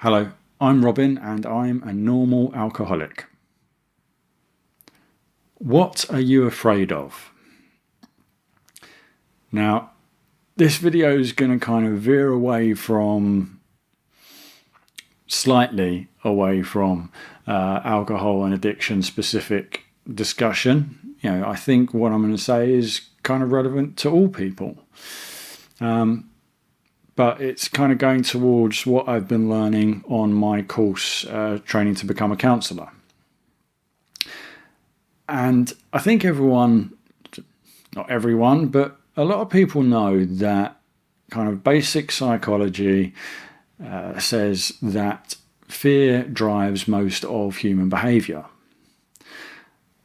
Hello, I'm Robin and I'm a normal alcoholic. What are you afraid of? Now, this video is going to kind of veer slightly away from alcohol and addiction specific discussion. I think what I'm going to say is kind of relevant to all people. But it's kind of going towards what I've been learning on my course, training to become a counsellor. And I think not everyone, but a lot of people know that kind of basic psychology says that fear drives most of human behaviour.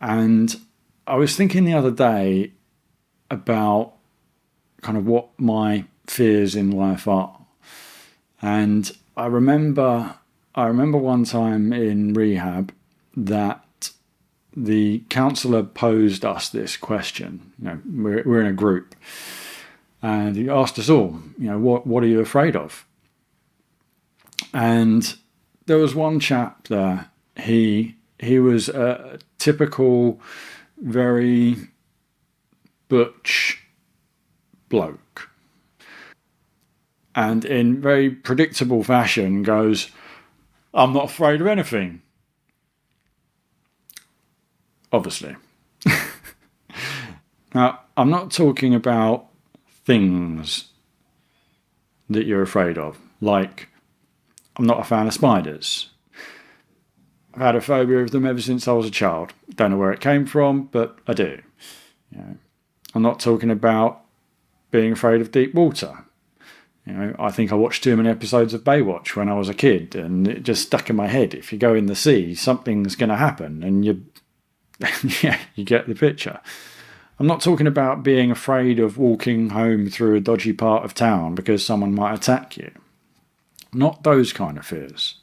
And I was thinking the other day about kind of what my fears in life are. And I remember one time in rehab that the counsellor posed us this question. We're in a group, and he asked us all, what are you afraid of? And there was one chap there. He was a typical, very butch bloke, and in very predictable fashion goes, "I'm not afraid of anything." Obviously. Now, I'm not talking about things that you're afraid of. Like, I'm not a fan of spiders. I've had a phobia of them ever since I was a child. Don't know where it came from, but I do. I'm not talking about being afraid of deep water. I think I watched too many episodes of Baywatch when I was a kid, and it just stuck in my head. If you go in the sea, something's going to happen, and you get the picture. I'm not talking about being afraid of walking home through a dodgy part of town because someone might attack you. Not those kind of fears.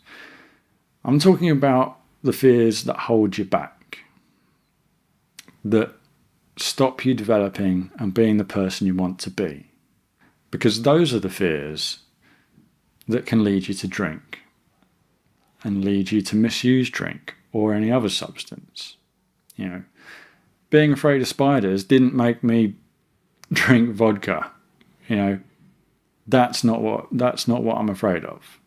I'm talking about the fears that hold you back, that stop you developing and being the person you want to be. Because those are the fears that can lead you to drink and lead you to misuse drink or any other substance. Being afraid of spiders didn't make me drink vodka. That's not what I'm afraid of.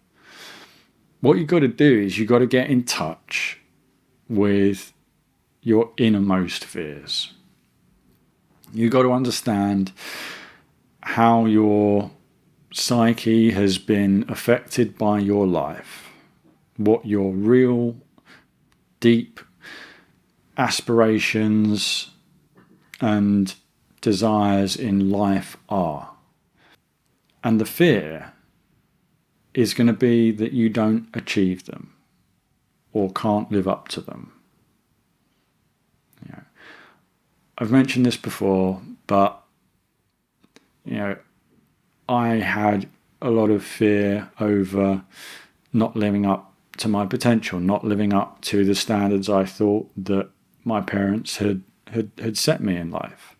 What you've got to do is you've got to get in touch with your innermost fears. You've got to understand how your psyche has been affected by your life, what your real deep aspirations and desires in life are. And the fear is going to be that you don't achieve them or can't live up to them. I've mentioned this before, but I had a lot of fear over not living up to my potential, not living up to the standards I thought that my parents had set me in life.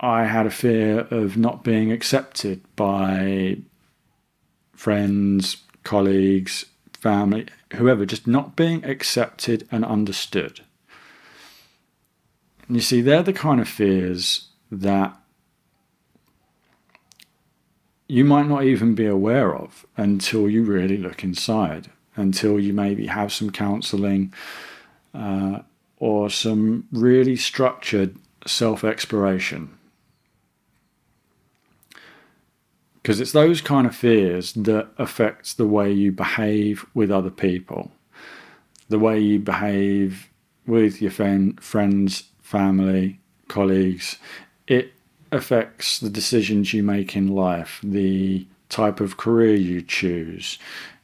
I had a fear of not being accepted by friends, colleagues, family, whoever, just not being accepted and understood. And you see, they're the kind of fears that you might not even be aware of until you really look inside, until you maybe have some counselling or some really structured self-exploration. Because it's those kind of fears that affect the way you behave with other people, the way you behave with your friends, family, colleagues. It affects the decisions you make in life, the type of career you choose,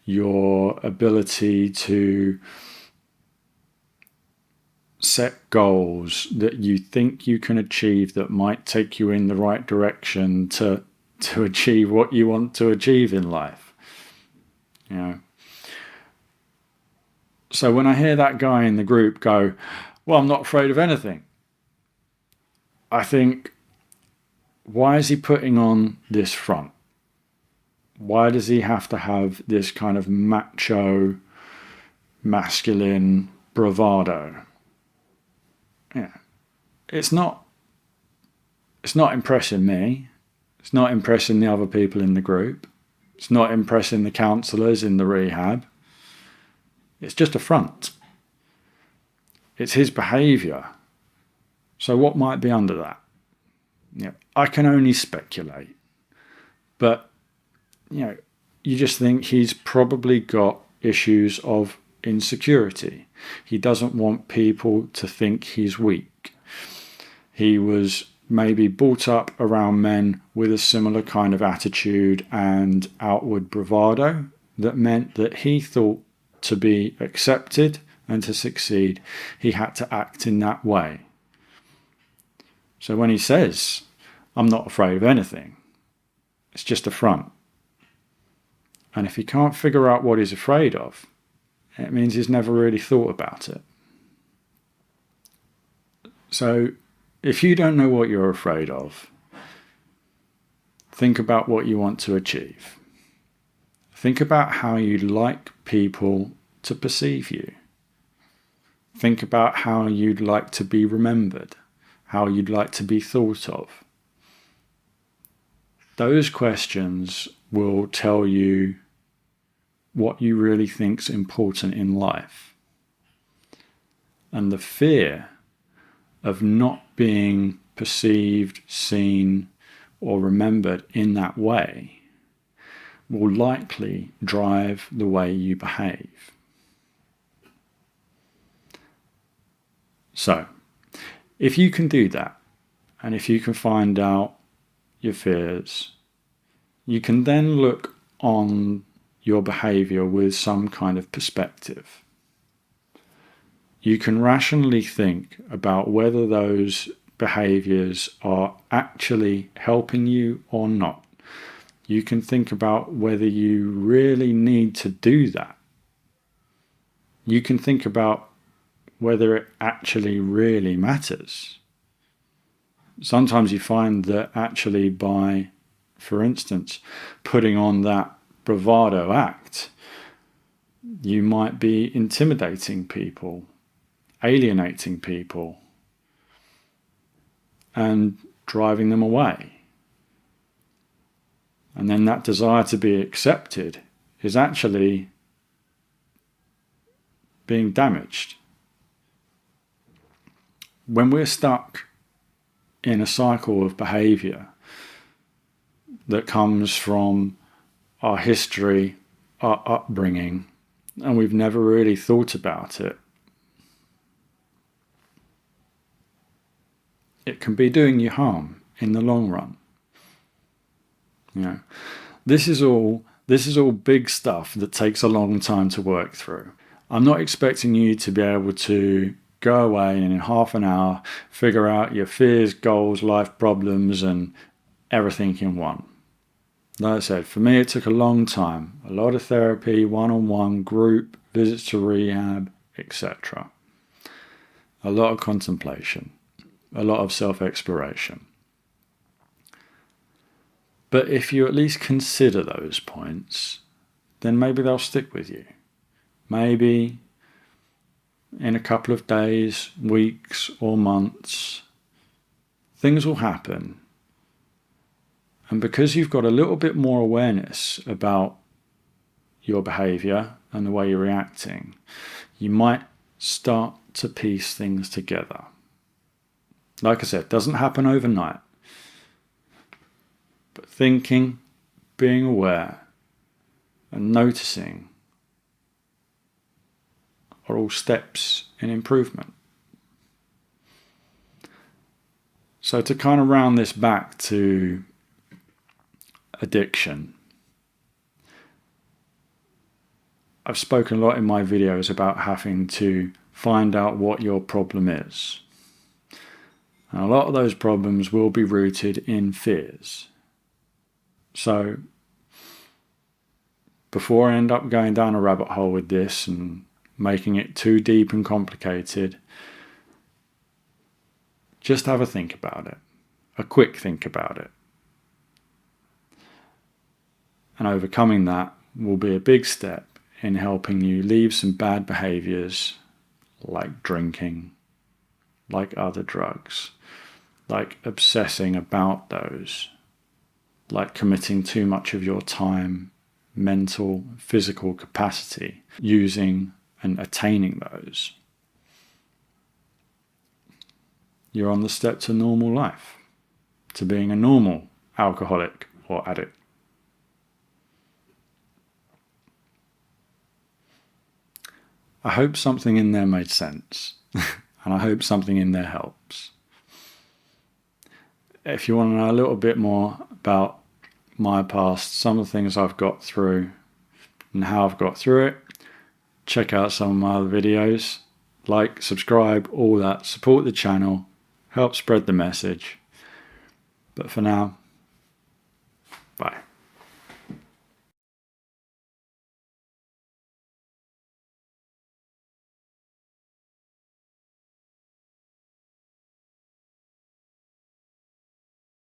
your ability to set goals that you think you can achieve that might take you in the right direction to achieve what you want to achieve in life. So when I hear that guy in the group go, "Well, I'm not afraid of anything," I think, why is he putting on this front? Why does he have to have this kind of macho, masculine bravado? Yeah. It's not impressing me. It's not impressing the other people in the group. It's not impressing the counsellors in the rehab. It's just a front. It's his behaviour. So what might be under that? I can only speculate. But, you just think he's probably got issues of insecurity. He doesn't want people to think he's weak. He was maybe brought up around men with a similar kind of attitude and outward bravado that meant that he thought to be accepted and to succeed, he had to act in that way. So when he says, I'm not afraid of anything, it's just a front. And if he can't figure out what he's afraid of, it means he's never really thought about it. So if you don't know what you're afraid of, think about what you want to achieve. Think about how you'd like people to perceive you. Think about how you'd like to be remembered, how you'd like to be thought of. Those questions will tell you what you really think's important in life. And the fear of not being perceived, seen, or remembered in that way will likely drive the way you behave. So, if you can do that, and if you can find out your fears, you can then look on your behaviour with some kind of perspective. You can rationally think about whether those behaviours are actually helping you or not. You can think about whether you really need to do that. You can think about whether it actually really matters. Sometimes you find that actually by, for instance, putting on that bravado act, you might be intimidating people, alienating people, and driving them away. And then that desire to be accepted is actually being damaged. When we're stuck in a cycle of behaviour that comes from our history, our upbringing, and we've never really thought about it, it can be doing you harm in the long run. This is all big stuff that takes a long time to work through. I'm not expecting you to be able to go away and in half an hour figure out your fears, goals, life problems, and everything in one. Like I said, for me it took a long time. A lot of therapy, one-on-one, group, visits to rehab, etc. A lot of contemplation, a lot of self-exploration. But if you at least consider those points, then maybe they'll stick with you. Maybe in a couple of days, weeks, or months, things will happen. And because you've got a little bit more awareness about your behaviour and the way you're reacting, you might start to piece things together. Like I said, it doesn't happen overnight. But thinking, being aware, and noticing are all steps in improvement. So to kind of round this back to addiction, I've spoken a lot in my videos about having to find out what your problem is. And a lot of those problems will be rooted in fears. So before I end up going down a rabbit hole with this and making it too deep and complicated, just have a think about it, a quick think about it. And overcoming that will be a big step in helping you leave some bad behaviours like drinking, like other drugs, like obsessing about those, like committing too much of your time, mental, physical capacity, using and attaining those. You're on the step to normal life, to being a normal alcoholic or addict. I hope something in there made sense, and I hope something in there helps. If you want to know a little bit more about my past, some of the things I've got through and how I've got through it, check out some of my other videos. Like, subscribe, all that. Support the channel, help spread the message. But for now,